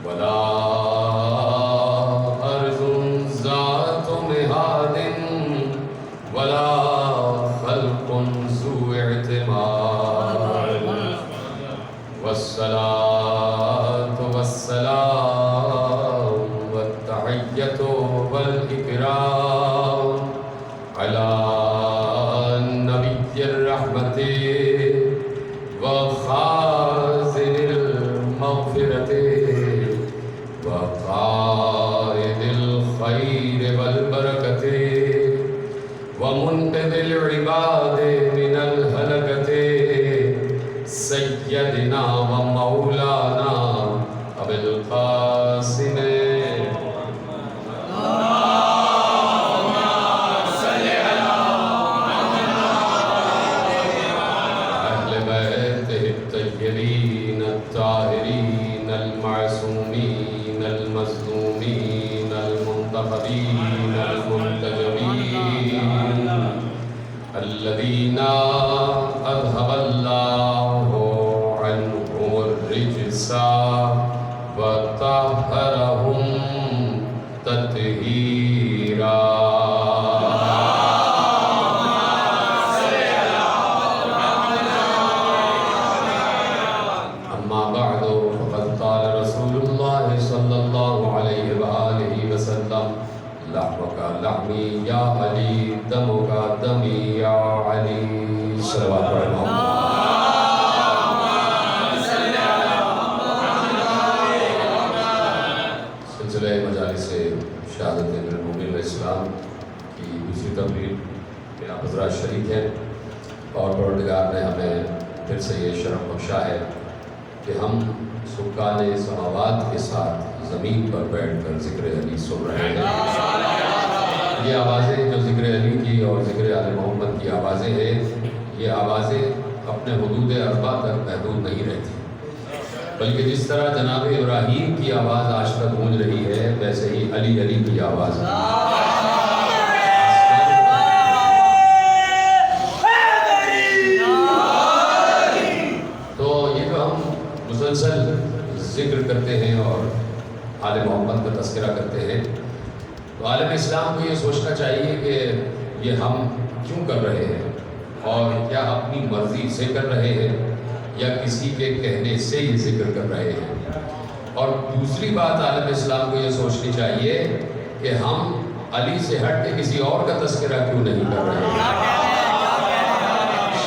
ولا أرض ذات مهاد ولا خلق ذو اعتماد والصلاة والسلام والتحية والإكرام على نبي الرحمة وخازن المغفرة وقائد الخير والبركة ومنقذ العباد من الهلكة سيدنا ومولانا أبي القاسم الطيبين الطاهرين المعصومين المظلومين المنتخبين المنتجبين الذين أذهب الله عنهم الرجس وطهرهم تطهيرا. لحمی یا علی دمک دمی یا علی صلوات پڑھیں سلسلہ مجالس شہادت امیر المومنین علیہ السلام کی دوسری تقریر میں آپ حضرات شریک ہیں اور پروردگار نے ہمیں پھر سے یہ شرف بخشا ہے کہ ہم سکان سماوات کے ساتھ زمین پر بیٹھ کر ذکر علی سن رہے ہیں. یہ آوازیں جو ذکر علی کی اور ذکر آل محمد کی آوازیں ہیں، یہ آوازیں اپنے حدود اربع تک محدود نہیں رہتی، بلکہ جس طرح جناب ابراہیم کی آواز آج تک گونج رہی ہے ویسے ہی علی علی کی آواز ہے. تو یہ جو ہم مسلسل ذکر کرتے ہیں اور آل محمد کا تذکرہ کرتے ہیں تو عالم اسلام کو یہ سوچنا چاہیے کہ یہ ہم کیوں کر رہے ہیں اور کیا اپنی مرضی سے کر رہے ہیں یا کسی کے کہنے سے یہ ذکر کر رہے ہیں. اور دوسری بات عالم اسلام کو یہ سوچنی چاہیے کہ ہم علی سے ہٹ کے کسی اور کا تذکرہ کیوں نہیں کر رہے ہیں.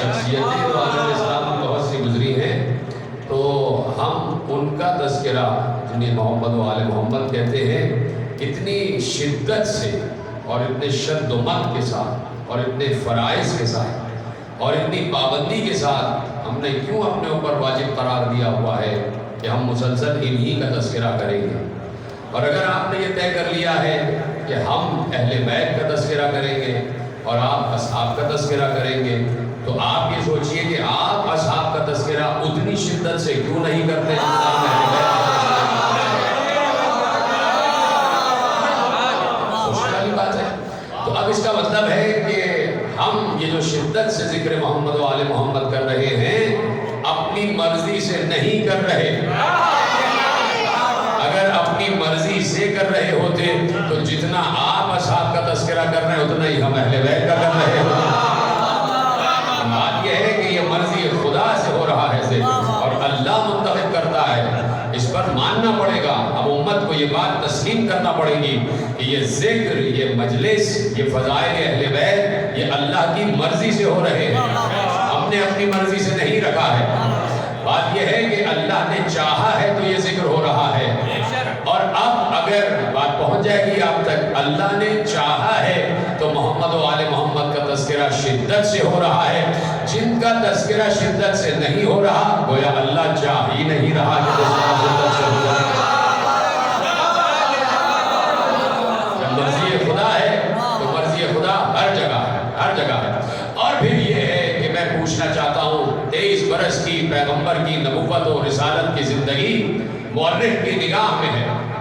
شخصیتیں تو عالم اسلام میں بہت سی گزری ہیں تو ہم ان کا تذکرہ جنہیں محمد و آل محمد کہتے ہیں اتنی شدت سے اور اتنے شد و مت کے ساتھ اور اتنے فرائض کے ساتھ اور اتنی پابندی کے ساتھ ہم نے کیوں اپنے اوپر واجب قرار دیا ہوا ہے کہ ہم مسلسل انہی کا تذکرہ کریں گے. اور اگر آپ نے یہ طے کر لیا ہے کہ ہم اہل بیت کا تذکرہ کریں گے اور آپ اصحاب کا تذکرہ کریں گے تو آپ یہ سوچئے کہ آپ اصحاب کا تذکرہ اتنی شدت سے کیوں نہیں کرتے جتنا اہل بیت کا تو اب اس کا مطلب ہے کہ ہم یہ جو شدت سے ذکر محمد و آل محمد کر رہے ہیں اپنی مرضی سے نہیں کر رہے. اگر اپنی مرضی سے کر رہے ہوتے تو جتنا آپ اصحاب کا تذکرہ کر رہے ہیں اتنا ہی ہم اہل بیت کا کر رہے ہوتے. بات یہ ہے کہ یہ مرضی خدا سے ہو رہا ہے ذکر اور اللہ منتخب کرتا ہے. اس پر ماننا پڑے گا. اب امت کو یہ بات تسلیم کرنا پڑے گی کہ یہ ذکر، یہ مجلس، یہ فضائل اہل بیت یہ اللہ کی مرضی سے ہو رہے ہیں. ہم نے اپنی مرضی سے نہیں رکھا ہے. بات یہ ہے کہ اللہ نے چاہا ہے تو یہ ذکر ہو رہا ہے. اور اب اگر بات پہنچ جائے گی آپ تک اللہ نے چاہا ہے تو محمد و آل محمد کا تذکرہ شدت سے ہو رہا ہے. جن کا تذکرہ شدت سے نہیں ہو رہا گویا اللہ چاہ ہی نہیں رہا کہ تذکرہ شدت سے ہو رہا. جب مرضی خدا ہے تو مرضی خدا ہر جگہ ہے، ہر جگہ ہے. اور پھر یہ ہے کہ میں پوچھنا چاہتا ہوں 23 برس کی پیغمبر کی نبوت و رسالت کی زندگی مورخ کی نگاہ میں ہے،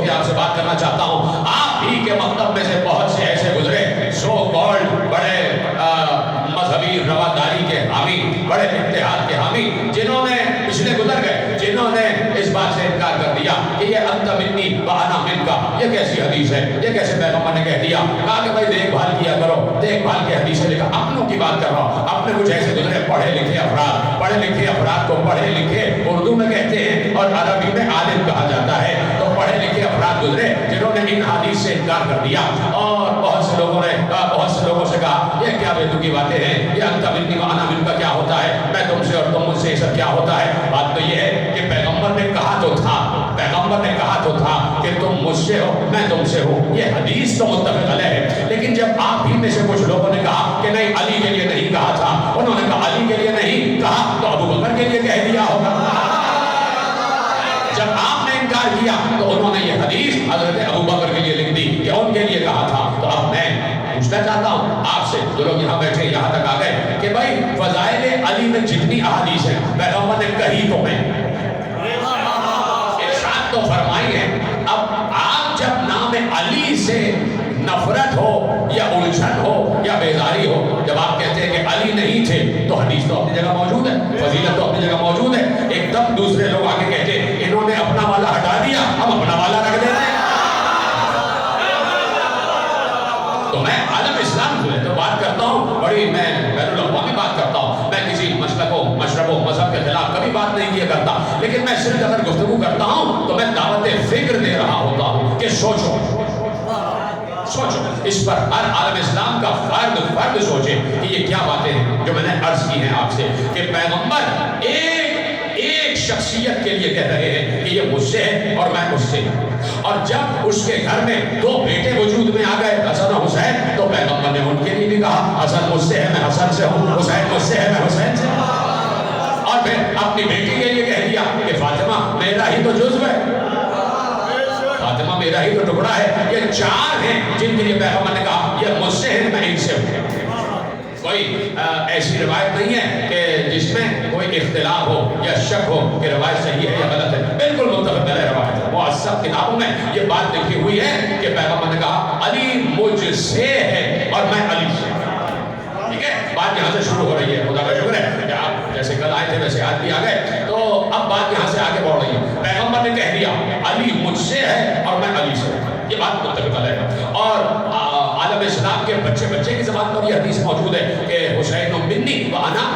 ہو کے آپ سے بات کرنا چاہتا ہوں. آپ ہی کے مکتب میں سے بہت سے ایسے گزرے سو کالڈ بڑے مذہبی رواداری کے حامی, بڑے اتحاد کے حامی, جنہوں نے پچھلے گزر گئے, جنہوں نے اس بات سے انکار کر دیا کہ یہ انت منی وانا منکا, یہ کیسی حدیث ہے, یہ کیسے پیغمبر نے کہہ دیا. کہا کہ بھائی دیکھ بھال کیا کرو, دیکھ بھال کے حدیث لکھا. اپنوں کی بات کر رہا ہوں, اپنے کچھ ایسے گزرے پڑھے لکھے افراد, پڑھے لکھے افراد کو پڑھے لکھے اردو میں کہتے ہیں اور عربی میں عالم کہا جاتا ہے. تو پڑھے لکھے افراد گزرے جنہوں نے ان حدیث سے انکار کر دیا, اور بہت سے لوگوں نے بہت سے لوگوں سے کہا یہ کیا بیتو کی باتیں ہیں, یہ انت منی وانا منکا کیا ہوتا ہے, میں تم سے اور تم مجھ سے, یہ سب کیا ہوتا ہے. بات تو یہ ہے کہ پیغمبر نے کہا تو تھا, پیغمبر نے کہا تو تھا کہ تم مجھ سے ہو میں تم سے ہوں, یہ حدیث تو متفق علیہ ہے. لیکن جب آپ ہی میں سے کچھ لوگوں نے کہا کہ نہیں علی کے لیے نہیں کہا تھا, انہوں نے کہا علی کے لیے نہیں کہا تو ابو بکر کے لیے کہہ دیا ہوگا. جب آپ نے انکار کیا تو انہوں نے یہ حدیث حضرت ابو بکر کے لیے لکھ دی کہ ان کے لیے کہا تھا. تو اب میں پوچھنا چاہتا ہوں آپ سے, جو لوگ یہاں بیٹھے یہاں تک آ گئے, کہ بھائی فضائل علی میں جتنی احادیث ہیں پیغمبر نے کہی تو ہیں, ارشاد تو فرمائی ہے. اب آپ جب نام علی سے نفرت ہو یا الجھن ہو یا بیزاری ہو, جب آپ کہتے ہیں کہ علی نہیں تھے, تو حدیث تو اپنی جگہ موجود ہے, فضیلت تو اپنی جگہ موجود ہے. ایک دم دوسرے لوگ آگے کہتے ہیں انہوں نے اپنا والا ہٹا دیا, ہم اپنا والا رکھ دیتے ہیں. تو میں عالم اسلام سے تو بات کرتا ہوں, بڑی میں بین الاقوامی بات کرتا ہوں, میں کسی مسلک و مشرب و مذہب کے خلاف کبھی بات نہیں کیا کرتا, لیکن میں صرف اگر گفتگو کرتا ہوں تو میں دعوت فکر دے رہا ہوتا ہوں کہ سوچو, سوچو اس پر. ہر عالم اسلام کا فرد سوچے کہ یہ کیا باتیں ہیں جو میں نے عرض کی ہیں آپ سے, کہ پیغمبر ایک شخصیت کے لیے کہہ رہے ہیں کہ یہ مجھ سے ہے اور میں مجھ سے. اور جب اس کے گھر میں دو بیٹے وجود میں آ گئے, حسن اور حسین, تو پیغمبر نے ان کے لیے بھی کہا حسن مجھ سے ہے میں حسن سے ہوں, حسین مجھ سے ہے میں حسین سے ہوں. اور پھر اپنی بیٹی کے لیے کہہ دیا کہ فاطمہ میرا ہی تو جزو ہے, فاطمہ میرا ہی تو ٹکڑا ہے. یہ چار ہیں جن کے لیے پیغمبر نے کہا یہ مجھ سے ہے میں ان سے ہوں. کوئی ایسی روایت نہیں ہے کہ جس میں کوئی اختلاف ہو یا شک ہو کہ روایت صحیح ہے یا غلط ہے, بالکل متفق علیہ روایت ہے. وہ سب کتابوں میں یہ بات لکھی ہوئی ہے کہ پیغمبر نے کہا علی مجھ سے ہے اور میں علی سے. ٹھیک ہے, بات یہاں سے شروع ہو رہی ہے. خدا کا شکر ہے کہ آپ جیسے کل آئے تھے ویسے آج بھی آ گئے, تو اب بات یہاں سے آگے بڑھ رہی ہے. پیغمبر نے کہہ دیا علی مجھ سے ہے اور میں علی سے ہوں, یہ بات متفق علیہ ہے. اور عالم اسلام کے بچے کی زبان پر یہ حدیث موجود ہے کہ حسین منی وانا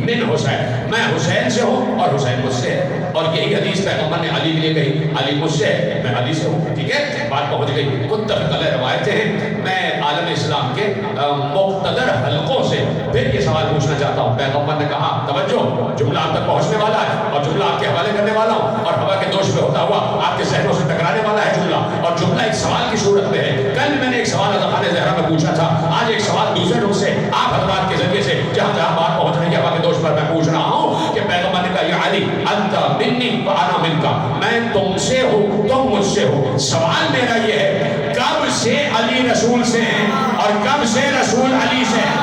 من حسین, میں حسین سے ہوں اور حسین مجھ سے ہے. اور یہی حدیث پیغمبر نے علی کے لیے کہی, علی مجھ سے ہے میں علی سے ہوں. ٹھیک ہے, بات پہنچ گئی. متفق علیہ روایتیں ہیں. میں عالم اسلام کے مقتدر حلقوں سے پھر یہ سوال پوچھنا چاہتا ہوں. پیغمبر نے کہا توجہ, جملہ آپ تک پہنچنے والا ہے اور جملہ آپ کے حوالے کرنے والا ہوں, اور ہوا کے دوش پہ ہوتا ہوا آپ کے ذہنوں سے ٹکرانے والا ہے جملہ, اور جملہ ایک سوال کی صورت میں ہے. کل میں نے ایک سوال اذخان زہرا میں پوچھا تھا, آج ایک سوال دوسرے لوگ سے آپ حضرات کے ذریعے سے جہاں جہاں بات پہنچ رہی ہے ہوا کے دوش پر میں پوچھ رہا ہوں کہ پیغمبر نے کہا یا علی انت منی وانا منکا, میں تم سے ہوں تم مجھ سے ہو. سوال میرا یہ ہے کب سے علی رسول سے ہیں اور کب سے رسول علی سے ہیں؟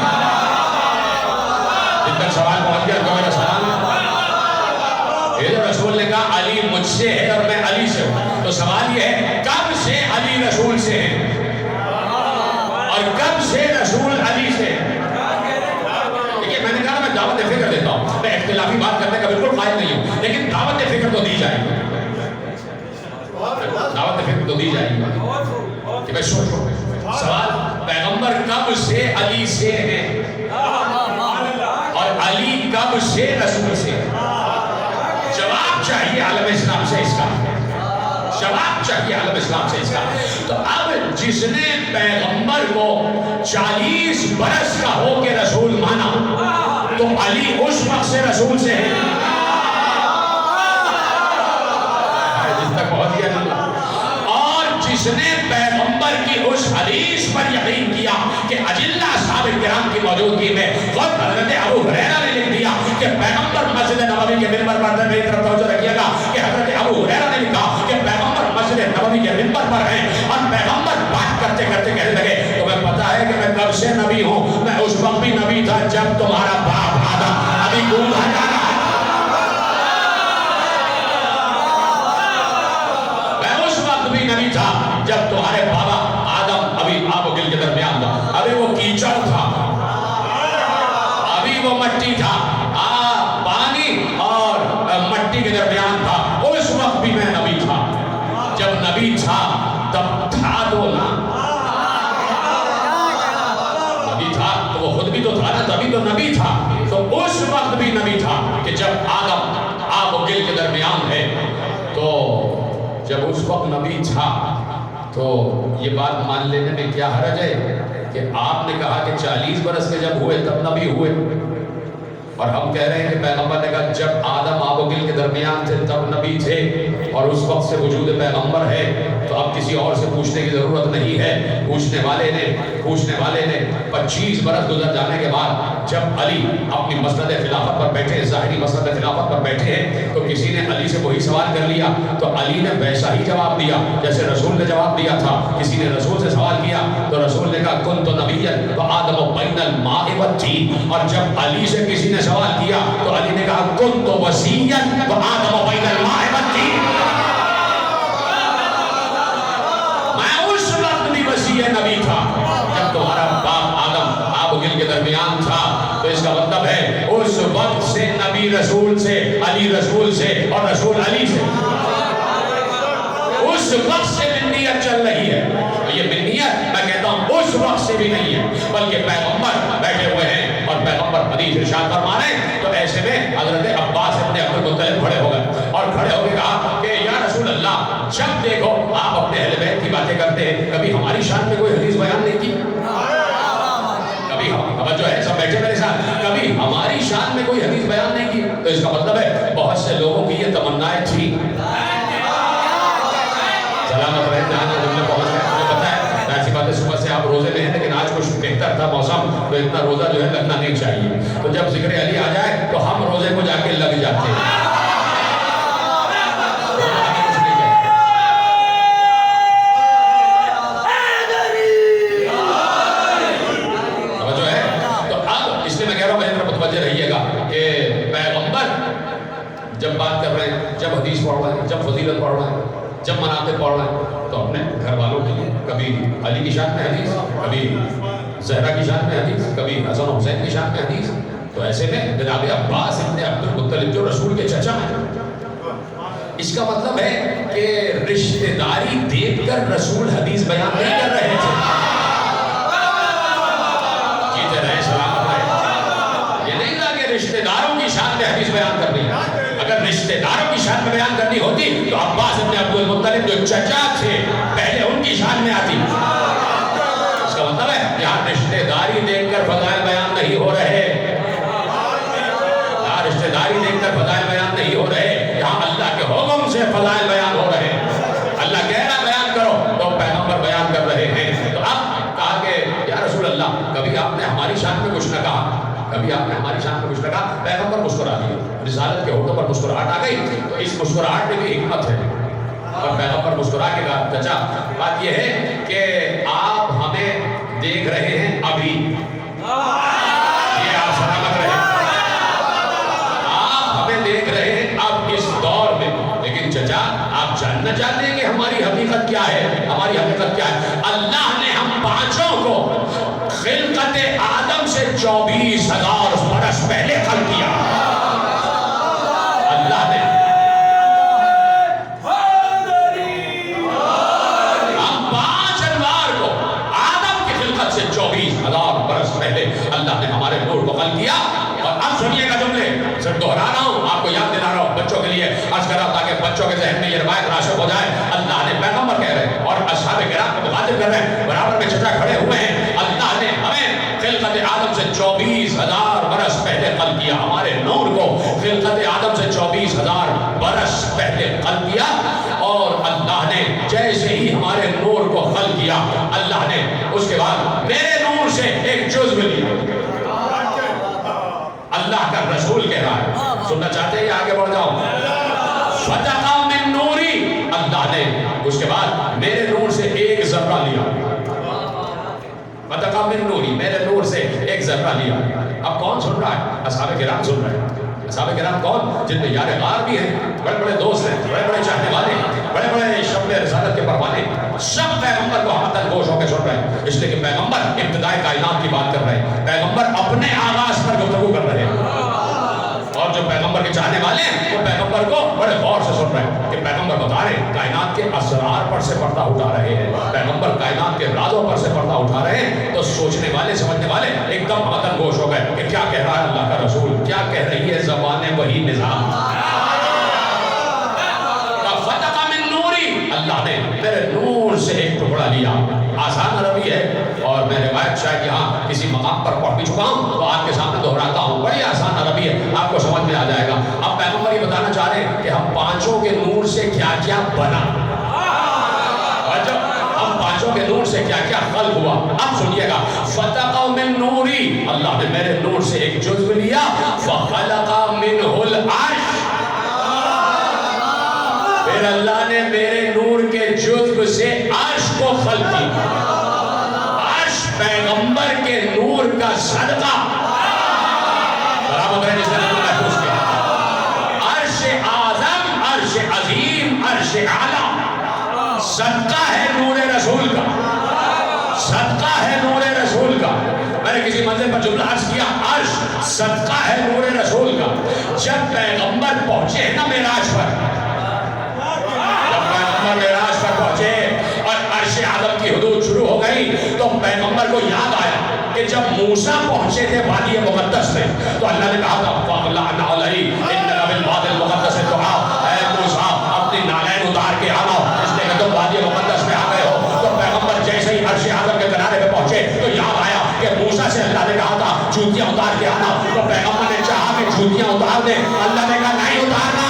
جن تک سوال پہنچ گیا تو میرا سلام. یہ رسول نے کہا علی مجھ سے ہے اور میں علی سے ہوں, تو سوال یہ ہے کب سے علی رسول سے ہیں اور کب سے رسول علی سے ہیں؟ دیکھیے میں نے کہا میں دعوت فکر دیتا ہوں, میں اختلافی بات کرنے کا بالکل قائل نہیں ہوں, لیکن دعوت فکر تو دی جائے گی, دعوت فکر تو دی جائے گی کہ میں سوچو. سوال پیغمبر کب سے علی سے ہیں اور علی کب سے رسول سے ہیں؟ جواب چاہیے عالم اسلام سے اس کا, جواب چاہیے عالم اسلام سے اس کا. تو اب جس نے پیغمبر کو 40 برس کا ہو کے رسول مانا, تو علی اس وقت سے رسول سے ہے جس تک پہنچ گیا. اور جس نے پیغمبر کی اس حدیث پر یقین کیا کہ اجلہ اصحاب کرام کی موجودگی میں, خود حضرت ابو ہریرہ نے لکھ دیا کہ پیغمبر مسجد نبوی کے منبر پر, میری طرف توجہ رکھیے گا کہ حضرت ابو ہریرہ نے لکھا کہ پیغمبر مسجد نبوی کے منبر پر ہیں اور پیغمبر بات کرتے کرتے کہنے لگے تمہیں پتا ہے کہ میں کب سے نبی ہوں, میں اس وقت بھی نبی تھا جب تمہارا باپ آدم ابھی گونگا جا رہا ہے, میں اس نبی تھا جب تمہارے بابا آدم ابھی آب و گل کے درمیان تھا، ابھی وہ کیچڑ تھا، ابھی وہ مٹی تھا، پانی اور مٹی کے درمیان تھا، اس وقت بھی میں نبی تھا۔ جب نبی تھا تب تھا تو نا، نبی تھا تو وہ خود بھی تو تھا نا، تبھی تو نبی تھا۔ تو اس وقت بھی نبی تھا کہ جب آدم آب و گل کے درمیان ہے، تو جب اس وقت نبی تھا تو یہ بات مان لینے میں کیا حرج ہے کہ آپ نے کہا کہ 40 برس کے جب ہوئے تب نبی ہوئے، اور ہم کہہ رہے ہیں کہ پیغمبر نے کہا جب آدم آب و گل کے درمیان تھے تب نبی تھے، اور اس وقت سے وجود پیغمبر ہے، تو اب کسی اور سے پوچھنے کی ضرورت نہیں ہے۔ پوچھنے والے نے 25 برس گزر جانے کے بعد جب علی اپنی مسند خلافت پر بیٹھے، ظاہری مسند خلافت پر بیٹھے ہیں، تو کسی نے علی سے وہی سوال کر لیا، تو علی نے ویسا ہی جواب دیا جیسے رسول نے جواب دیا تھا۔ کسی نے رسول سے سوال کیا تو رسول نے کہا کنت نبیا وآدم بین الماء والطین، اور جب علی سے کسی نے سوال کیا تو علی نے کہا کنت وصیا وآدم بین الماء والطین، میں اس وقت بھی وصی نبی تھا جب تمہارا باپ آدم آب و گل کے درمیان تھا۔ تو اس کا مطلب ہے اس وقت سے نبی رسول سے، علی رسول سے، اور رسول علی سے، اس وقت سے منیت چل رہی ہے۔ یہ منیت میں کہتا ہوں اس وقت سے بھی نہیں ہے، بلکہ پیغمبر بیٹھے ہوئے ہیں اور پیغمبر حدیث ارشاد فرما رہے ہیں۔ تو ایسے میں حضرت عباس ابن عبد المطلب کھڑے ہو گئے اور کھڑے ہو کے کہا کہ یا رسول اللہ، جب دیکھو آپ اپنے اہل بیت کی باتیں کرتے ہیں، کبھی ہماری شان میں کوئی حدیث بیان نہیں کی، کبھی جو ہے سب بیٹھے میرے ساتھ، کبھی ہماری شان میں کوئی حدیث بیان نہیں کی۔ تو اس کا مطلب ہے بہت سے لوگوں کی یہ تمنائیں تھی۔ سلامت رہے جہاں جملے پہنچ گئے۔ مجھے پتا ہے ایسی باتیں صبح سے آپ روزے میں ہیں، لیکن آج کچھ بہتر تھا موسم، تو اتنا روزہ جو ہے لگنا نہیں چاہیے۔ تو جب ذکر علی آ جائے تو ہم روزے کو جا کے لگ جاتے ہیں۔ جب بات کر رہے ہیں، جب حدیث پڑھ رہے ہیں، جب فضیلت پڑھ رہے ہیں، جب مناقب پڑھ رہے ہیں، تو اپنے گھر والوں کے لیے کبھی علی کی شان میں حدیث، کبھی زہرا کی شان میں حدیث، کبھی حسن حسین کی شان میں حدیث۔ تو ایسے میں جناب عباس ابن عبد المطلب جو رسول کے چچا ہیں، اس کا مطلب ہے کہ رشتہ داری دیکھ کر رسول حدیث بیان نہیں کر رہے تھے۔ جیتے رہے، سلامت رہے۔ یہ نہیں تھا کہ رشتہ داروں کی شان میں حدیث بیان کرنی ہے۔ اگر رشتہ داروں کی شان میں بیان کرنی ہوتی تو عباس ابن عبد المطلب جو چچا تھے پہلے ان کی شان میں آتی۔ اس کا مطلب ہے یہاں رشتہ داری دیکھ کر فضائل بیان نہیں ہو رہے، یہاں رشتہ داری دیکھ کر فضائل بیان نہیں ہو رہے، یہاں اللہ کے حکم سے فضائل بیان ہو رہے ہیں۔ اللہ کہہ رہا بیان کرو تو پیغمبر بیان کر رہے ہیں۔ تو اب کہا کہ یا رسول اللہ، کبھی آپ نے ہماری شان میں کچھ نہ کہا، کبھی آپ نے ہماری شان میں کچھ نہ کہا۔ پیغمبر مسکرا دیا، رسالت کے ہوٹوں پر مسکراہٹ آ گئی۔ تو اس مسکراہٹ میں بھی حکمت ہے، اور پیغمبر مسکرا کے کہا چچا بات یہ ہے کہ آپ ہمیں دیکھ رہے ہیں ابھی، یہ آپ سلامت رہے، آپ ہمیں دیکھ رہے ہیں اب اس دور میں، لیکن چچا آپ جاننا چاہتے ہیں کہ ہماری حقیقت کیا ہے؟ ہماری حقیقت کیا ہے؟ اللہ نے ہم پانچوں کو خلقت آدم سے 24,000 برس پہلے خلق کیا۔ اللہ نے ہم 5 انوار کو آدم کی خلقت سے 24,000 برس پہلے اللہ نے ہمارے نور کو خلق کیا۔ اور اب سنیے گا جملے، صرف دہرا رہا ہوں، آپ کو یاد دلا رہا ہوں، بچوں کے لیے عرض کر رہا ہوں تاکہ بچوں کے ذہن میں یہ روایت راسخ ہو جائے۔ اللہ نے پیغمبر کہہ رہے ہیں اور اصحاب کرام کو مخاطب کر رہے ہیں، برابر میں چچا کھڑے ہوئے ہیں۔ اللہ نے ہمیں خلقت آدم سے 24,000 برس پہلے خلق کیا، ہمارے نور کو خلقت آدم سے 24,000 برس پہلے خلق کیا۔ اور اللہ نے جیسے ہی ہمارے نور کو خلق کیا، اللہ نے اس کے بعد میرے نور سے ایک جزو لیا۔ اللہ کا رسول کہہ رہا ہے، سننا چاہتے ہیں آگے بڑھ جاؤ؟ فتقا من نوری، اللہ نے اس کے بعد میرے نور سے ایک ذرہ لیا۔ فتقا من نوری، میرے نور سے ایک ذرہ لیا۔ اب کون سن رہا ہے؟ اصحاب کرام سن رہے ہیں۔ اصحاب کرام کون؟ جن میں یار غار بھی ہیں، بڑے بڑے دوست ہیں، بڑے بڑے چاہنے والے ہیں، بڑے بڑے شمع رسالت کے پروانے ہیں۔ سب پیغمبر کو ہمتن گوش ہو کے سن رہے ہیں، اس لیے کہ پیغمبر ابتدائی کائنات کی بات کر رہے ہیں، پیغمبر اپنے آغاز پر گفتگو کر رہے ہیں، اور جو پیغمبر کے چاہنے والے ہیں وہ پیغمبر کو بڑے غور سے سن رہے ہیں کہ پیغمبر بتا رہے ہیں کائنات کے اسرار پر سے پردہ اٹھا رہے ہیں، پیغمبر کائنات کے رازوں پر سے پردہ اٹھا رہے ہیں، تو سوچنے والے سمجھنے والے ایک دم ہمتن گوش ہو گئے کہ کیا کہہ رہا ہے اللہ کا رسول، کیا کہہ رہی ہے زبان وہی نظام۔ اللہ نے میرے نور سے ایک ٹکڑا لیا، آسان عربی ہے اور میں روایت شاید یہاں کسی مقام پر پڑھ بھی چکا ہوں تو آپ کے سامنے دہراتا ہوں، بڑی آسان عربی ہے، آپ کو سمجھ میں آ جائے گا۔ اب پیغمبر یہ بتانا چاہ رہے ہیں کہ ہم پانچوں کے نور سے کیا کیا بنا، اور جب ہم پانچوں کے نور سے کیا کیا خلق ہوا، اب سنیے گا، فَتَقَوْ مِن نُورِي، اللہ نے میرے نور سے ایک جزو لیا، فَخَلَقَ مِنْهُ الْعَرْشِ، پھر اللہ نے میرے نور کے جزو سے عرش کو خلق کی، عرش پیغمبر کے نور کا صدقہ، برابر ہے جس نے نور محفوظ کیا، عرش اعظم، عرش عظیم، عرش اعلیٰ، صدقہ ہے نور رسول کا، صدقہ ہے نور رسول کا۔ میں نے کسی منزل پر جملہ عرض کیا، عرش صدقہ ہے نور رسول کا۔ جب پیغمبر پہنچے نا معراج پر، معراج پر پہنچے اور عرش اعظم کی حدود شروع ہو گئی تو پیغمبر کو یاد آیا کہ جب موسیٰ پہنچے تھے وادی مقدس میں تو اللہ نے کہا تھا فَأَغْلَعْنَا عَلَيْهِ إِنَّ بِالْوَادِ الْمُقَدَّسِ طُغَىٰ، اے موسیٰ اپنی نالین اتار کے آنا، اس لیے کہ تم وادی مقدس میں آ گئے ہو۔ تو پیغمبر جیسے ہی عرش اعظم کے کنارے پہ پہنچے تو یاد آیا کہ موسیٰ سے اللہ نے کہا تھا جوتیاں اتار کے آنا، تو پیغمبر نے چاہا کہ جوتیاں اتار دے، اللہ نے کہا نہیں اتارنا،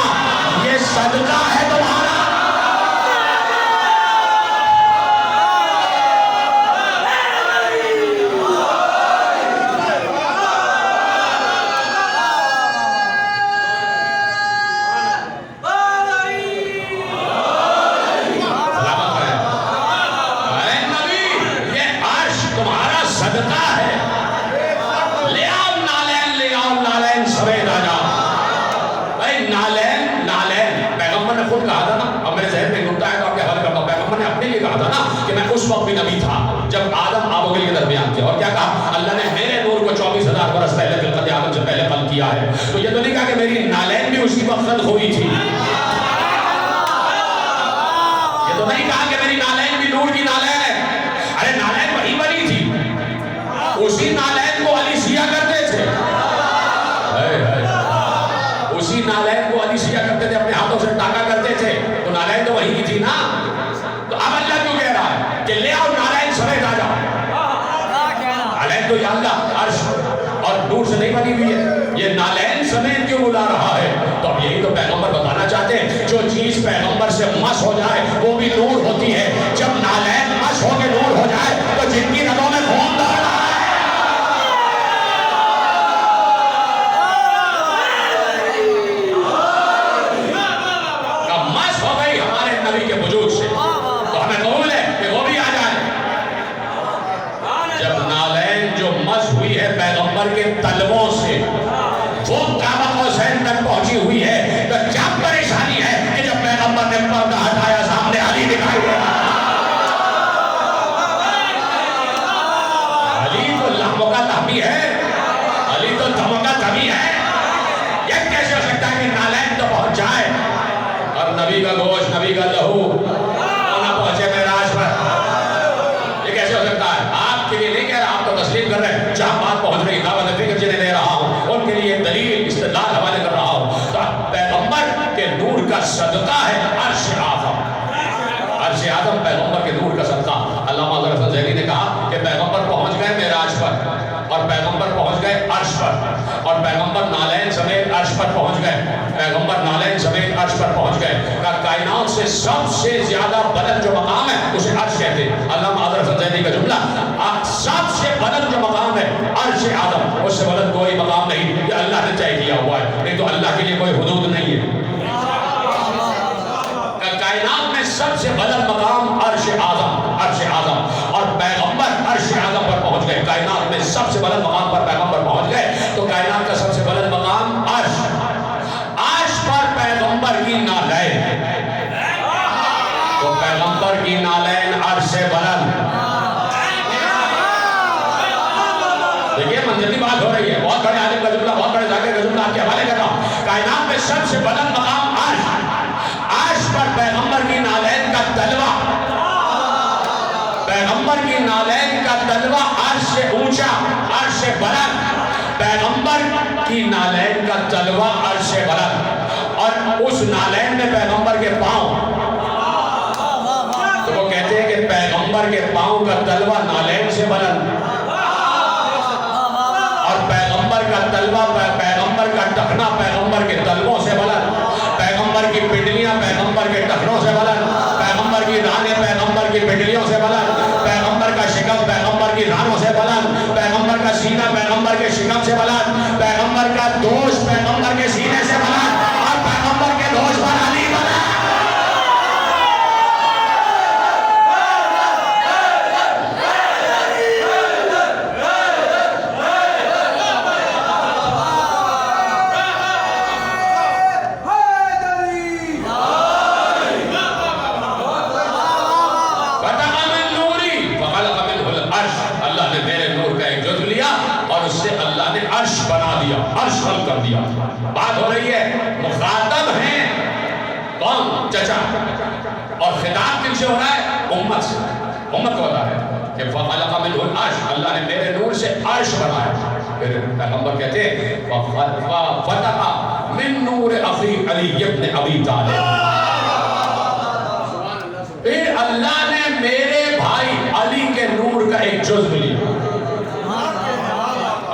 یہ صدقہ ہے تمہارا۔ اس وقت بھی نبی تھا جب آدم آب و گل کے درمیان تھے، اور کیا کہا اللہ نے میرے نور کو 24,000 برس پہلے خلقت آدم سے پہلے خلق کیا ہے، تو یہ تو نہیں کہا کہ میری نالین بھی اسی وقت خلق ہوئی تھی، یہ تو نہیں کہا کہ میری نالین بھی نور کی نالین ہے، ارے نالین وہی بنی تھی، اسی نالین کو علی سیاہ کرتے تھے، اسی نالین کو علی سیاہ کرتے تھے، اپنے ہاتھوں سے ٹاکا کرتے تھے، تو نالین تو وہی کی تھی نا، تو اب اللہ کیوں کہہ رہا ہے کہ لے آؤ نالین سمیت آ جاؤ، نالین تو یا اللہ عرش اور نور سے نہیں بنی ہوئی ہے، یہ نالین سمیت کیوں بلا رہا ہے؟ تو اب یہی تو پیغمبر بتانا چاہتے ہیں، جو چیز پیغمبر سے مس ہو جائے وہ بھی نور ہوتی ہے، جب نالین مس ہو کے نور ہو جائے تو جن کی رگوں میں خون بہہ رہا ہے، اب مس ہو گئی ہمارے نبی کے وجود سے، تو ہمیں قبول ہے کہ وہ بھی آ جائے۔ جب نالین جو مس ہوئی ہے پیغمبر کے تلووں سے وہ کعبہ قوسین تک پہنچی ہوئی ہے، تو کیا پریشانی ہے کہ جب پیغمبر نے پردہ ہٹایا سامنے علی دکھائی دیا، علی تو لہموں کا لہمی ہے، علی تو دموں کا دمی ہے، یہ کیسے ہو سکتا ہے کہ نالین تو پہنچ جائے اور نبی کا گوشت نبی کا لہو نہ پہنچے معراج پر؟ یہ کیسے ہو سکتا ہے؟ آپ کے لیے نہیں کہہ رہا، آپ تو تسلیم کر رہے ہیں، جہاں بات پہنچ رہی دعوت فکر جنہیں دے رہا ہوں ان کے لیے دلیل استدلال حوالے کر رہا ہوں، تو پیغمبر کے نور کا صدقہ ہے عرش اعظم، عرش اعظم پیغمبر کے نور کا صدقہ۔ علامہ حضرت حسن ذیلی نے کہا کہ پیغمبر پہنچ گئے معراج پر اور پیغمبر پہنچ گئے عرش پر، اور پیغمبر نالین سمیت عرش پر پہنچ گئے، پیغمبر نالین سمیت عرش پر پہنچ گئے، کائنات سے سب سے زیادہ بلند جو مقام ہے اسے عرش کہتے ہیں۔ علامہ حضرت حسن ذیلی کا جملہ، سب سے بلند جو مقام ہے عرش اعظم، اس سے بلند کوئی مقام نہیں، یہ اللہ نے طے کیا ہوا ہے، نہیں تو اللہ کے لیے کوئی حدود نہیں ہے۔ کائنات میں سب سے بلند مقام عرش اعظم، عرش اعظم، اور پیغمبر عرش اعظم پر پہنچ گئے، کائنات میں سب سے بلند مقام پر پیغمبر پہنچ گئے، تو کائنات کا سب سے بلند مقام عرش، عرش پر پیغمبر کی نالین، تو پیغمبر کی نالین عرش بلند. دیکھیے منطقی بات ہو رہی ہے. بہت بڑے عالم کا جملہ, بہت بڑے ذاکر کا جملہ آپ کے حوالے کر رہا ہوں. کائنات میں سب سے بلند مقام عرش. عرش پر پیغمبر کی نالین کا تلوہ, پیغمبر کی نالین کا تلوہ عرش سے اونچا, عرش سے بلند. پیغمبر کی نالین کا تلوہ عرش سے بلند, اور اس نالین میں پیغمبر کے پاؤں. تو وہ کہتے ہیں کہ پیغمبر کے پاؤں کا تلوہ نالین سے بلند, اور پیغمبر کا تلوہ, پیغمبر کا ٹخنا پیغمبر کے تلووں سے بلند, پیغمبر کی پنڈلیاں پیغمبر کے ٹخنوں سے بلند, پیغمبر کی رانیں پیغمبر کی پنڈلیوں سے بلند, پیغمبر کا شکم پیغمبر کی رانوں سے بلند, پیغمبر کا سینہ پیغمبر کے شکم سے بلند, پیغمبر کا دوش پیغمبر کے سینے سے بلند, اور پیغمبر کے دوش پر علی بلند. عرش بنا دیا, عرش خلق کر دیا. بات ہو رہی ہے, مخاطب ہیں کون؟ چچا, اور خطاب کن سے ہو رہا ہے؟ امت سے. امت کو بتا ہے کہ فَخَلَقَ مِنْهُ الْعَرْشَ, اللہ نے میرے نور سے عرش بنایا. پھر پیغمبر کہتے ہیں فَفَتَقَ مِن نُورِ أَخِي عَلِيِّ بْنِ أَبِي طَالِبٍ, پھر اللہ نے میرے بھائی علی کے نور کا ایک جزو لیا.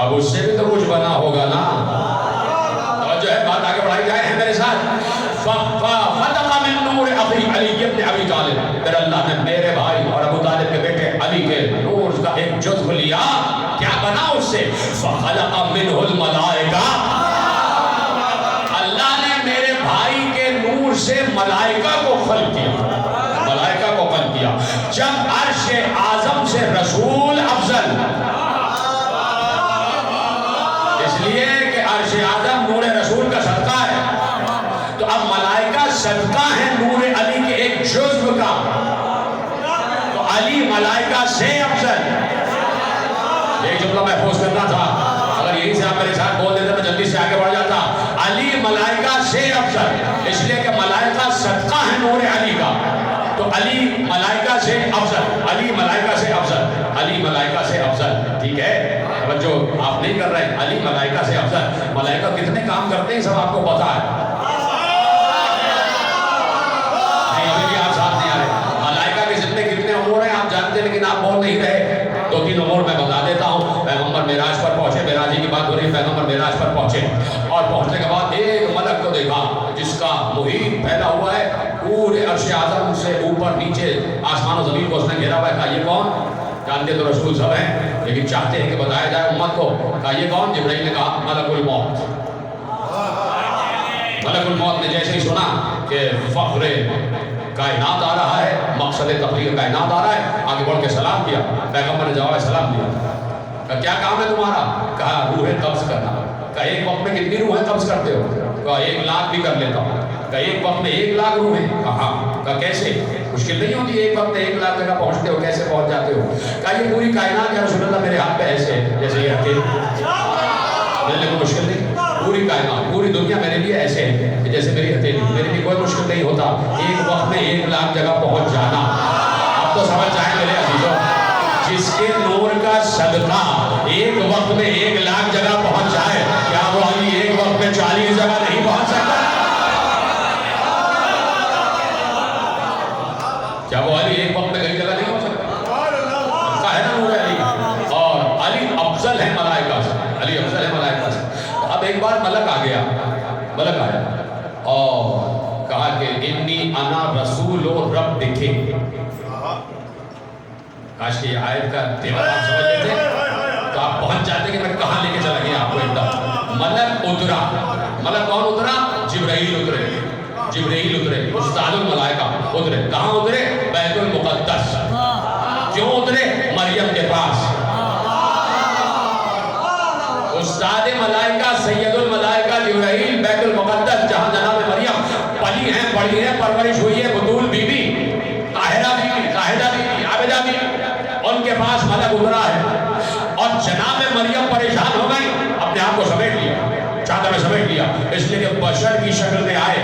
اب اس سے بھی تو کچھ بنا ہوگا نا, اور جو ہے بات آگے بڑھائی جائے ہیں میرے ساتھ. فَفَتَقَ مِن نُورِ أَخِي عَلِيِّ بْنِ أَبِي طَالِبٍ, پھر اللہ نے میرے بھائی اور ابو طالب کے بیٹے علی کے نور کا ایک جزو لیا. کیا بنا اس سے؟ فَخَلَقَ مِنْهُ الْمَلَائِكَةَ, اللہ نے میرے بھائی کے نور سے ملائکہ کو خلق کیا, ملائکہ کو خلق کیا. جب عرش اعظم سے رسول افضل, اس لیے کہ عرش اعظم نور رسول کا صدقہ ہے, تو اب ملائکہ صدقہ ہے نور علی کے ایک جزو کا, تو علی ملائکہ سے افضل. ایک جملہ محفوظ کرنا تھا, اگر یہی سے آپ میرے ساتھ بول دیتے میں جلدی سے آگے بڑھ جاتا. علی ملائکہ سے افضل, اس لیے کہ ملائکہ صدقہ ہے نور علی کا, تو علی ملائکہ سے افضل, علی ملائکہ سے افضل, علی ملائکہ سے افضل. ٹھیک ہے, جو آپ نہیں کر رہے ہیں, علی ملائکہ سے افضل. ملائکہ کتنے کام کرتے ہیں سب آپ کو پتا ہے, نہیں ابھی بھی آپ ساتھ نہیں آ رہے. ملائکہ کے جتنے کتنے امور ہیں آپ جانتے ہیں, لیکن آپ بول نہیں رہے. 2-3 امور میں بتا دیتا ہوں. پیغمبر معراج پر پہنچے, معراجی کی بات ہو رہی ہے, پیغمبر معراج پر پہنچے, اور پہنچنے کے بعد ایک ملک کو دیکھا جس کا محیط پھیلا ہوا ہے پورے عرش اعظم سے اوپر نیچے آسمان و زمین کو اس نے گھیرا ہوا ہے. کہا یہ کون؟ جانتے تو رسول سب ہیں, لیکن چاہتے ہیں کہ بتایا جائے امت کو. کہا یہ کون؟ جبرائیل نے کہا ملک الموت. ملک الموت نے جیسے ہی سنا کہ فخر کائنات آ رہا ہے, مقصد تخلیق کائنات آ رہا ہے, آگے بڑھ کے سلام کیا. پیغمبر نے جواب سلام دیا. کہا کیا کام ہے تمہارا؟ کہا روح قبض کرنا. کہا ایک وقت میں کتنی روحیں قبض کرتے ہو؟ کہا 1 لاکھ بھی کر لیتا ہوں. کہا ایک وقت میں 1 لاکھ روحیں؟ کہا ہاں. کہا کیسے؟ مشکل نہیں ہوتی ایک وقت میں 1 لاکھ جگہ پہنچتے ہو, کیسے پہنچ جاتے ہو؟ کہا یہ پوری کائنات یا رسول اللہ میرے ہاتھ پہ ایسے جیسے یہ ہتھیلی. میرے لیے کوئی مشکل نہیں, پوری کائنات پوری دنیا میرے لیے ایسے ہے جیسے میری ہتھیلی. میرے لیے کوئی مشکل نہیں ہوتا ایک وقت میں 1 لاکھ جگہ پہنچ جانا. آپ تو سمجھ جائیں میرے عزیزوں, جس کے نور کا صدقہ ایک وقت میں 1 لاکھ جگہ پہنچ جائے, کیا وہ علی ایک وقت میں 40 جگہ نہیں پہنچ سکتا؟ کیا وہ علی ایک وقت میں کئی جگہ نہیں پہنچ سکتا؟ کا ہے نا نور علی, اور علی افضل ہے ملائکہ سے, علی افضل ہے ملائکہ سے. اب ایک بار ملک آ گیا, ملک آیا اور کہا کہ انی انا رسول رب دکھے. کاش کہ یہ آیت کا تیور آپ سمجھ لیتے تو آپ پہنچ جاتے کہ میں کہاں لے کے چلا گیا آپ کو. ایک دم ملک اترا. ملک کون اترا؟ جبرائیل اترے. جبرائیل اترے, استاد الملائکہ اترے. کہاں اترے؟ بیت المقدس. کیوں اترے؟ مریم کے پاس. استاد ملائکہ سید الملائکہ جبرائیل بیت المقدس, جہاں جناب مریم پلی ہیں, پڑھی ہیں, پرورش ہوئی ہے, بطول Bibi, Tahira Bibi, Zahida Bibi, Khadija بھی ان کے پاس ملک اترا ہے اور جناب مریم پریشان ہو گئی، اپنے آپ کو سمیٹ لیا، چادر میں سمیٹ لیا، اس لیے کہ بشر کی شکل میں آئے،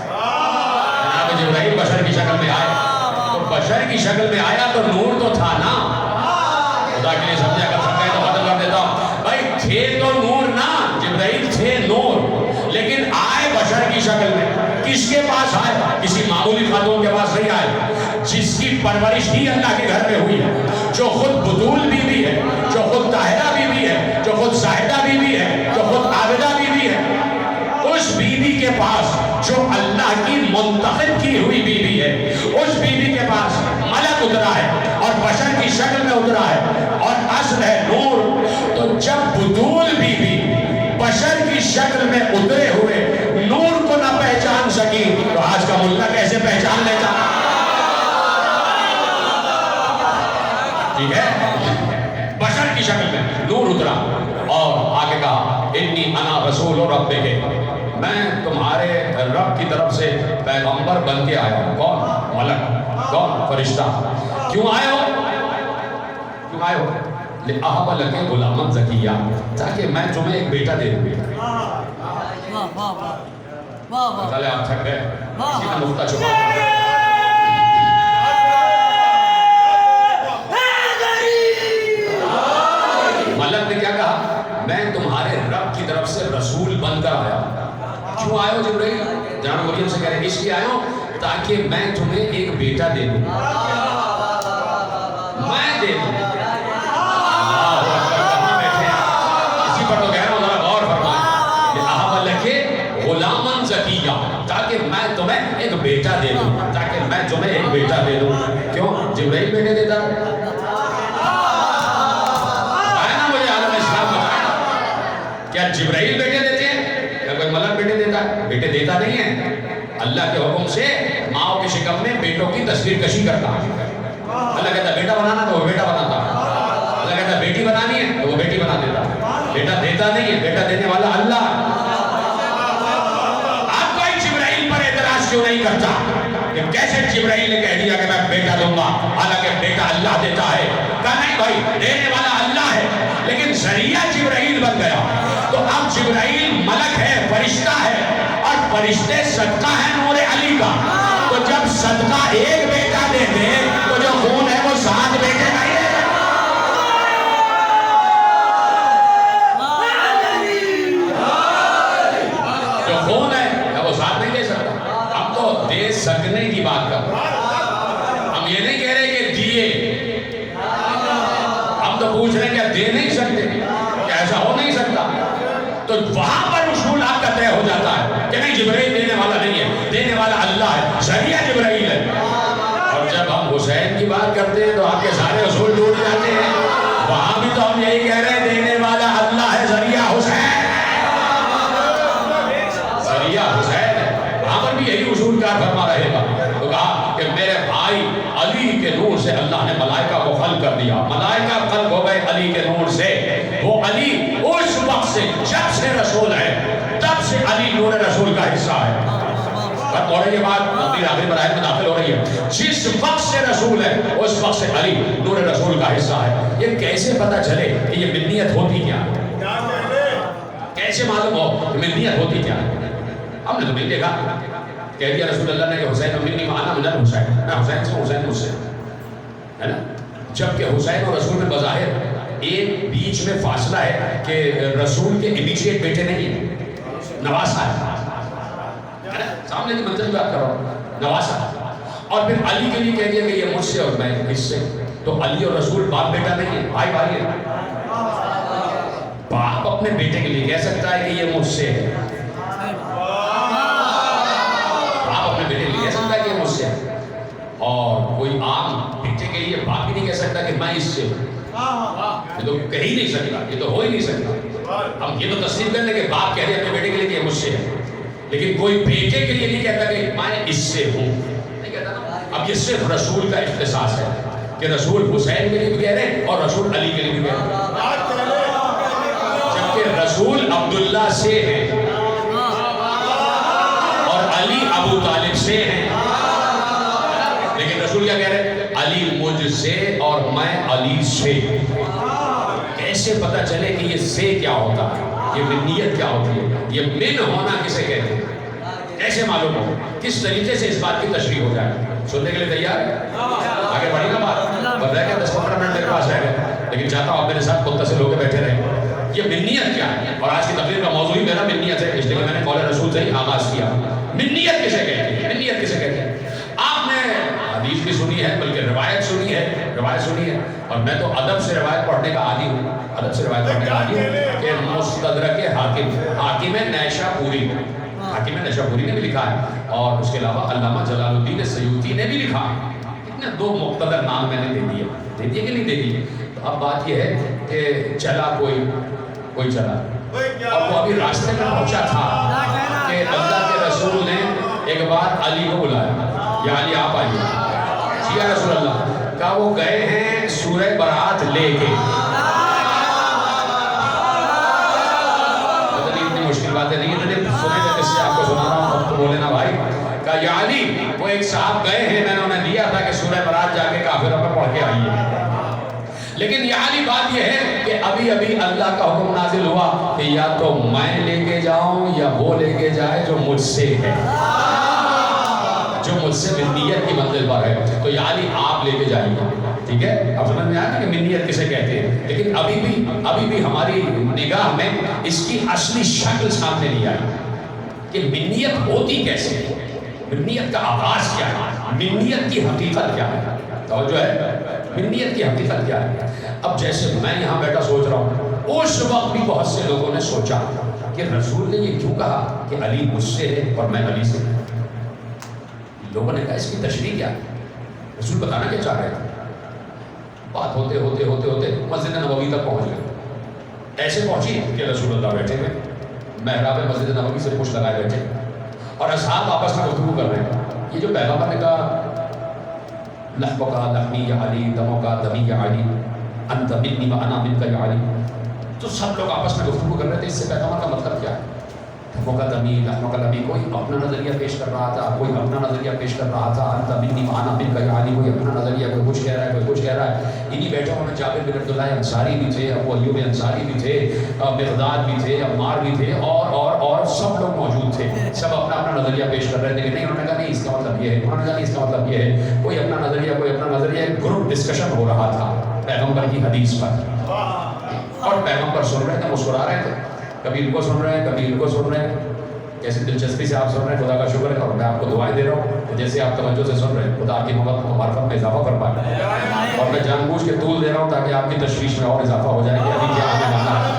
جناب جبرائیل بشر کی شکل میں آئے، تو بشر کی شکل میں آیا تو نور تو تھا نا، خدا کے لیے سمجھا کر سکتے ہیں تو ختم کر دیتا ہوں بھائی، تھے تو نور نا، جبرائیل تھے نور، لیکن آئے بشر کی شکل میں، کس کے پاس آئے؟ کسی معمولی خاتون کے پاس نہیں آئے، جس کی پرورش ہی اللہ کے گھر میں ہوئی ہے، جو خود بطول بی بی ہے، جو خود طاہرہ بی بی ہے، جو خود زاہدہ بی بی ہے، جو خود عابدہ بی بی ہے، اس بی بی کے پاس جو اللہ کی منتخب کی ہوئی بی بی ہے، اس بی بی کے پاس ملک اترا ہے اور بشر کی شکل میں اترا ہے اور اصل ہے نور، تو جب بطول بی بی بشر کی شکل میں اترے ہوئے نور کو نہ پہچان سکی تو آج کا ملہ کیسے پہچان لیتا؟ ٹھیک ہے، بشر کی شکل میں نور اترا اور آگے کہا انی انا رسول ربک، میں تمہارے رب کی طرف سے پیغمبر بن کے آیا ہوں۔ کون؟ ملک، کون؟ فرشتہ۔ کیوں آئے ہو؟ کیوں آئے ہو؟ لِأَهَبَ لَكَ غُلَامًا زَكِيًّا، تاکہ میں تمہیں ایک بیٹا دے دوں۔ چلے آپ تھک گئے، کسی نے نقطہ چھپا ملک نے کیا کہا؟ میں تمہارے رب کی طرف سے رسول بن کر آیا ہوں۔ کیوں آئے ہو جبرائیل؟ جناب مریم سے کہہ رہے ہیں اس لیے آئے ہو تاکہ میں تمہیں ایک بیٹا دے دوں، میں دے دوں۔ کہاں بیٹھے ہیں؟ اسی پر تو کہہ رہا ہوں، ذرا غور فرمائیں۔ لِأَهَبَ لَكَ غُلَامًا زَكِيًّا، تاکہ میں تمہیں ایک بیٹا دے دوں، تاکہ میں تمہیں ایک بیٹا دے دوں۔ کیوں؟ جبرائیل بیٹے دیتا ہے؟ کیا جبرائیل بیٹے دیتے ہیں؟ یا کوئی ملک بیٹے دیتا ہے؟ بیٹے دیتا نہیں ہے، اللہ کے حکم سے ماں کے شکم میں بیٹوں کی تصویر کشی کرتا ہے۔ اللہ کہتا ہے بیٹا بنانا تو وہ بیٹا بناتا ہے، اللہ کہتا ہے بیٹی بنانی ہے تو وہ بیٹی بنا دیتا ہے، بیٹا دیتا نہیں ہے، بیٹا دینے والا اللہ۔ آپ کوئی جبرائیل پر اعتراض کیوں نہیں کرتا کہ کیسے جبرائیل نے کہہ دیا کہ میں بیٹا دوں گا، حالانکہ بیٹا اللہ دیتا ہے؟ کہا نہیں بھائی، دینے والا اللہ ہے لیکن ذریعہ جبرائیل بن گیا، تو اب جبرائیل ملک ہے، فرشتہ ہے، اور فرشتے صدقہ ہے نور علی کا، تو جب صدقہ ایک بیٹا دے دے تو جو خون ہے وہ 7 بیٹے نہیں دے گا۔ جو خون ہے وہ 7 نہیں دے سکتا۔ ہم تو دے سکنے کی بات کر رہے ہیں، ہم یہ نہیں کہہ رہے کہ دیے، ہم تو پوچھ رہے ہیں کہ دے نہیں سکتے، کیا ایسا ہو نہیں سکتا؟ تو وہاں پر اصول آپ کا طے ہو جاتا ہے کہ نہیں جبرائیل دینے والا نہیں ہے، دینے والا اللہ ہے، ذریعہ جبرائیل ہے۔ اور جب ہم حسین کی بات کرتے ہیں تو آپ کے سارے اصول ٹوٹ جاتے ہیں، وہاں بھی تو ہم یہی کہہ رہے ہیں دینے والا اللہ ہے، ذریعہ حسین، ذریعہ حسین ہے، وہاں پر بھی یہی اصول کار فرما رہے گا۔ تو کہا کہ میرے بھائی علی کے نور سے اللہ نے ملائکہ کو خلق کر دیا، ملائکہ خلق ہو گئے علی کے نور سے، وہ علی اس وقت سے جب سے رسول ہے تب سے علی نور رسول کا حصہ ہے۔ بات ہو رہی ہے، بات نبی آخری مراحل میں داخل ہو رہی ہے، جس وقت سے رسول ہے اس وقت سے علی نور رسول کا حصہ ہے۔ یہ کیسے پتا چلے کہ یہ منیت ہوتی کیا ہے؟ کیسے معلوم ہو کہ منیت ہوتی کیا ہے؟ ہم نے تو نہیں دیکھا، کہہ دیا رسول اللہ نے کہ حسین منی معنا مجھے حسین، میں حسین سے، حسین مجھ سے، ہے نا؟ جبکہ حسین اور رسول میں بظاہر ایک بیچ میں فاصلہ ہے کہ رسول کے امیجیٹ بیٹے نہیں ہیں، نواسا ہے، سامنے کی منزل بات کرو، نواسا، اور پھر علی کے لیے کہہ دیا کہ یہ مجھ سے اور میں اس سے، تو علی اور رسول باپ بیٹا نہیں ہے، بھائی بھائی ہے۔ باپ اپنے بیٹے کے لیے کہہ سکتا ہے کہ یہ مجھ سے ہے، باپ اپنے بیٹے کے لیے کہہ سکتا ہے کہ یہ مجھ سے ہے، اور کوئی عام بیٹے کے لیے باپ بھی نہیں کہہ سکتا کہ میں اس سے ہوں، یہ تو کہہ ہی نہیں سکتا، یہ تو ہو ہی نہیں سکتا۔ ہم یہ تو تسلیم کر لیں کہ باپ کہہ رہے اپنے بیٹے کے لیے کہ یہ مجھ سے ہے، لیکن کوئی بیٹے کے لیے نہیں کہتا کہ میں اس سے ہوں، نہیں کہتا نا۔ اب یہ صرف رسول کا اختصاص ہے کہ رسول حسین کے لیے بھی کہہ رہے ہیں اور رسول علی کے لیے بھی کہہ رہے ہیں، جبکہ رسول عبداللہ سے ہے اور علی ابو طالب سے ہے، لیکن رسول کیا کہہ رہے ہیں؟ علی مجھ سے، کیسے پتہ چلے کہ یہ سے کیا ہوتا ہے، یہ منیت کیا ہوتی ہے، یہ من ہونا کسے کہتے ہیں، کیسے معلوم ہو، کس طریقے سے اس بات کی تشریح ہو جائے؟ سننے کے لیے تیار ہے؟ آگے بڑھی نا بات، بتا ہے کہ 10-15 منٹ میرے پاس رہ گئے، لیکن چاہتا ہوں آپ میرے ساتھ متصل ہو کے بیٹھے رہیں۔ یہ منیت کیا ہے؟ اور آج کی تقریر کا موضوع ہی میرا منیت ہے، اس لیے میں نے قول رسول سے ہی آغاز کیا۔ منیت کسے کہتے ہیں؟ منیت کسے کہتے ہیں؟ آپ نے حدیث بھی سنی ہے، بلکہ روایت سنی ہے، اور میں تو ادب سے روایت پڑھنے کا عادی ہوں، کہ مستدرک حاکم نیشاپوری نے بھی لکھا ہے، اور اس کے علاوہ علامہ جلال الدین سیوطی نے بھی لکھا ہے۔ اتنے دو مقتدر نام میں نے دے دیے کہ نہیں دے دیے؟ تو اب بات یہ ہے کہ چلا کوئی چلا، اور وہ ابھی راستے میں پہنچا تھا کہ اللہ کے رسول نے ایک بار علی کو بلایا، یا علی آپ آئیے، جی یا رسول اللہ، کہا وہ گئے ہیں سورہ برات لے کے۔ اتنی مشکل باتیں نہیں ہے، سنے تھے کس سے آپ کو سنا رہا ہوں، اب تو بولے نا بھائی۔ کہا یا علی، وہ ایک صاحب گئے ہیں، میں نے انہیں دیا تھا کہ سورہ برات جا کے کافروں پر پڑھ کے آئیے، لیکن یہ علی بات یہ ہے کہ ابھی اللہ کا حکم نازل ہوا کہ یا تو میں لے کے جاؤں یا وہ لے کے جائے جو مجھ سے ہے، جو مجھ سے منیت کی منزل پر ہے، تو یا علی آپ لے کے جائیے، ٹھیک ہے؟ اب سمجھ میں آیا کہ منیت کسے کہتے ہیں، لیکن ابھی بھی ہماری نگاہ میں اس کی اصلی شکل سامنے نہیں آئی کہ منیت ہوتی کیسے ہے، منیت کا آغاز کیا ہے، منیت کی حقیقت کیا ہے، توجہ ہے، منیت کی حقیقت کیا ہے۔ اب جیسے میں یہاں بیٹھا سوچ رہا ہوں، اس وقت بھی بہت سے لوگوں نے سوچا کہ رسول نے یہ کیوں کہا کہ علی مجھ سے ہے اور میں علی سے ہوں؟ لوگوں نے کہا اس کی تشریح کیا ہے، رسول بتانا کیا چاہ رہے تھے؟ بات ہوتے مسجد نبوی تک پہنچ گئے، ایسے پہنچی کہ رسول اللہ بیٹھے ہوئے محراب مسجد نبوی سے پشت لگائے بیٹھے، اور اصحاب آپس میں گفتگو کر رہے ہیں۔ یہ جو پیغمبر نے کہا لحمک لحمی یا علی، دمک دمی یا علی، انت منی و انا منک یا علی، تو سب لوگ آپس میں گفتگو کر رہے تھے، اس سے پیغمبر کا مطلب کیا ہے؟ دمک دمی، لحمک لحمی، کوئی اپنا نظریہ پیش کر رہا تھا، کوئی اپنا نظریہ پیش کر رہا تھا، انت منی و انا منک یا علی، کوئی اپنا نظریہ، کوئی کچھ کہہ رہا ہے، کوئی کچھ کہہ رہا ہے۔ انہی بیٹھے ہوئے جابر بن عبداللہ انصاری بھی تھے، ابو ایوب انصاری بھی تھے، مقداد بھی تھے، عمار بھی تھے، اور سب لوگ موجود تھے، سب اپنا اپنا نظریہ پیش کر رہے تھے کہ نہیں، انہوں نے کہا نہیں اس کا مطلب یہ ہے، انہوں نے کہا نہیں اس کا مطلب یہ ہے، کوئی اپنا نظریہ، گروپ ڈسکشن ہو رہا تھا پیغمبر کی حدیث پر، اور پیغمبر سن رہے تھے، مسکرا رہے تھے، کبھی ان کو سن رہے ہیں، کبھی ان کو سن رہے ہیں، کیسی دلچسپی سے آپ سن رہے ہیں، خدا کا شکر ہے، اور میں آپ کو دعائیں دے رہا ہوں کہ جیسے آپ توجہ سے سن رہے ہیں، خدا آپ کی محبت و معرفت میں اضافہ فرمائے، اور میں جان بوجھ کے طول دے رہا ہوں تاکہ آپ کی تشویش میں اور اضافہ ہو جائے کہ ابھی کیا آگے بڑھنا ہے۔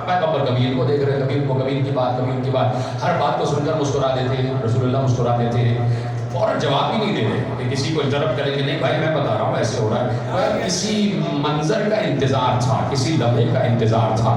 پیغمبر کبھی ان کو دیکھ رہے ہیں، کبھی ان کو، کبھی ان کی بات، ہر بات کو سن کر مسکرا دیتے ہیں، رسول اللہ مسکرا دیتے ہیں، فوراً جواب بھی نہیں دیتے کہ کسی کو انٹرپٹ کریں کہ نہیں بھائی میں بتا رہا ہوں ایسے ہو رہا ہے، کسی منظر کا انتظار تھا، کسی لمحے کا انتظار تھا۔